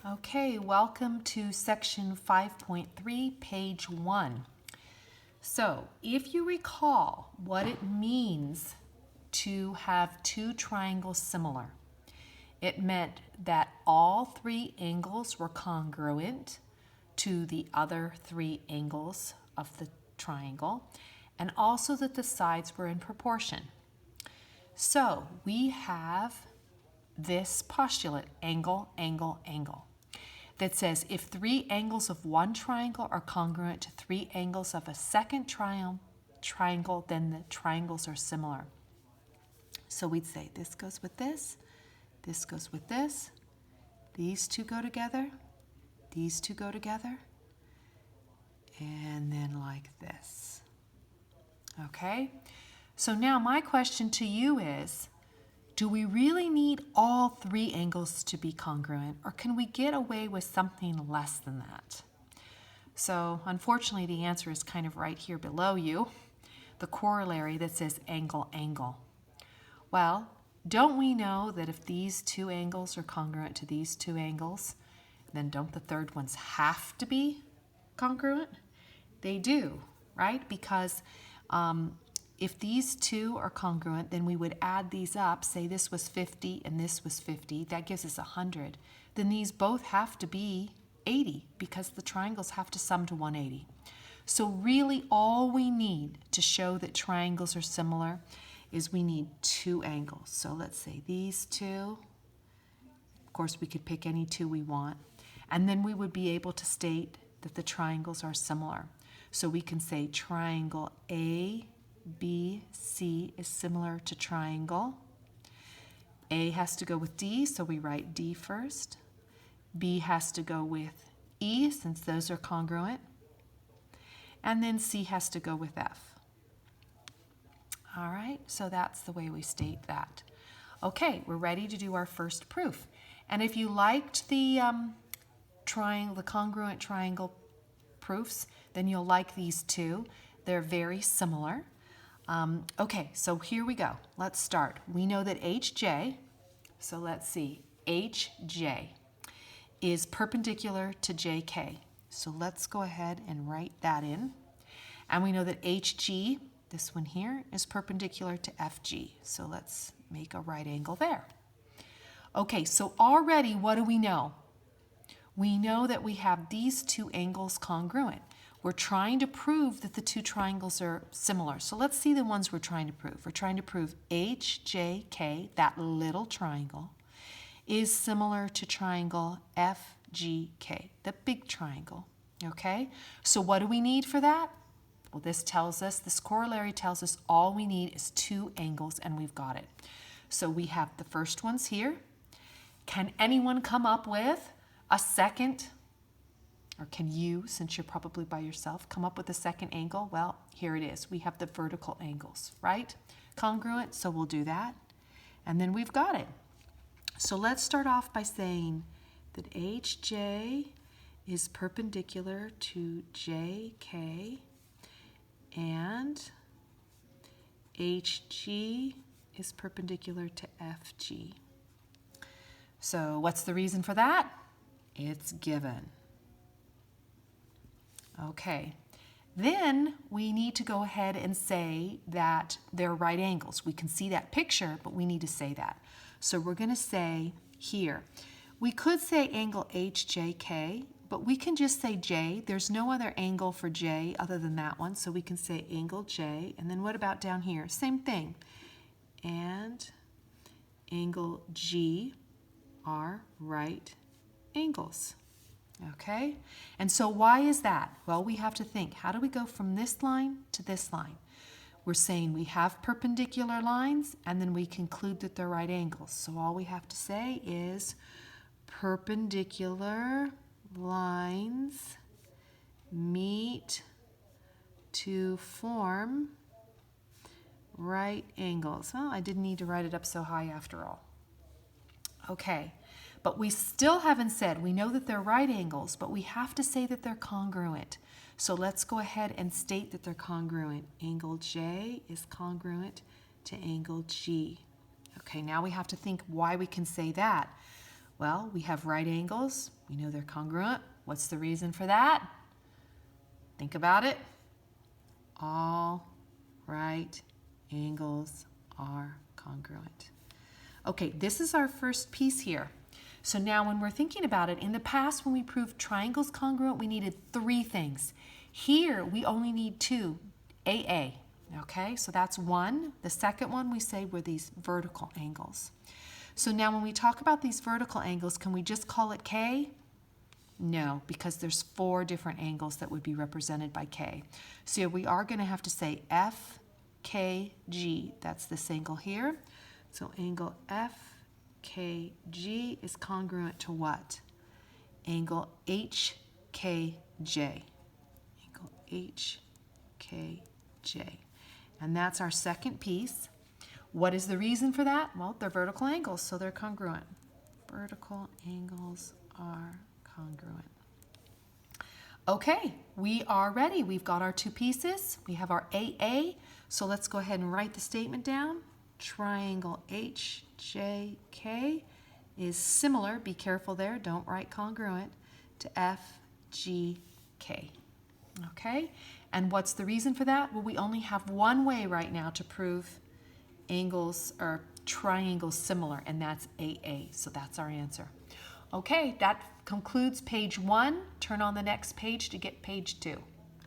Okay, welcome to section 5.3, page 1. So, if you recall what it means to have two triangles similar, it meant that all three angles were congruent to the other three angles of the triangle, and also that the sides were in proportion. So, we have this postulate, angle, angle, angle, that says if three angles of one triangle are congruent to three angles of a second triangle, then the triangles are similar. So we'd say this goes with this goes with this, these two go together, these two go together, and then like this. Okay? So now my question to you is, do we really need all three angles to be congruent, or can we get away with something less than that? So unfortunately, the answer is kind of right here below you, the corollary that says angle, angle. Well, don't we know that if these two angles are congruent to these two angles, then don't the third ones have to be congruent? They do, right? Because if these two are congruent, then we would add these up, say this was 50 and this was 50, that gives us 100. Then these both have to be 80 because the triangles have to sum to 180. So really all we need to show that triangles are similar is we need two angles. So let's say these two. Of course, we could pick any two we want. And then we would be able to state that the triangles are similar. So we can say triangle ABC is similar to triangle. A has to go with D, so we write D first. B has to go with E, since those are congruent. And then C has to go with F. All right, so that's the way we state that. Okay, we're ready to do our first proof. And if you liked the congruent triangle proofs, then you'll like these two. They're very similar. Okay, so here we go. Let's start. We know that HJ, so let's see, HJ is perpendicular to JK. So let's go ahead and write that in. And we know that HG, this one here, is perpendicular to FG. So let's make a right angle there. Okay, so already what do we know? We know that we have these two angles congruent. We're trying to prove that the two triangles are similar. So let's see the ones we're trying to prove. We're trying to prove HJK, that little triangle, is similar to triangle FGK, the big triangle. Okay? So what do we need for that? Well, this corollary tells us all we need is two angles, and we've got it. So we have the first ones here. Can anyone come up with a second, or can you, since you're probably by yourself, come up with a second angle? Well, here it is. We have the vertical angles, right? Congruent, so we'll do that. And then we've got it. So let's start off by saying that HJ is perpendicular to JK and HG is perpendicular to FG. So what's the reason for that? It's given. Okay, then we need to go ahead and say that they're right angles. We can see that picture, but we need to say that. So we're going to say here, we could say angle HJK, but we can just say J. There's no other angle for J other than that one, so we can say angle J. And then what about down here? Same thing. And angle G are right angles. Okay? And so why is that? Well, we have to think, how do we go from this line to this line? We're saying we have perpendicular lines, and then we conclude that they're right angles. So all we have to say is perpendicular lines meet to form right angles. Well, I didn't need to write it up so high after all. Okay, but we still haven't said, we know that they're right angles, but we have to say that they're congruent. So let's go ahead and state that they're congruent. Angle J is congruent to angle G. Okay, now we have to think why we can say that. Well, we have right angles. We know they're congruent. What's the reason for that? Think about it. All right angles are congruent. Okay, this is our first piece here. So now when we're thinking about it, in the past when we proved triangles congruent, we needed 3 things. Here, we only need 2, AA. Okay, so that's 1. The second one we say were these vertical angles. So now when we talk about these vertical angles, can we just call it K? No, because there's 4 different angles that would be represented by K. So we are going to have to say FKG. That's this angle here. So angle FKG is congruent to what? Angle HKJ. Angle HKJ. And that's our second piece. What is the reason for that? Well, they're vertical angles, so they're congruent. Vertical angles are congruent. Okay, we are ready. We've got our 2 pieces. We have our AA. So let's go ahead and write the statement down. Triangle HJK is similar, be careful there, don't write congruent, to FGK. Okay, and what's the reason for that? Well, we only have one way right now to prove angles or triangles similar, and that's AA, so that's our answer. Okay, that concludes page 1. Turn on the next page to get page 2.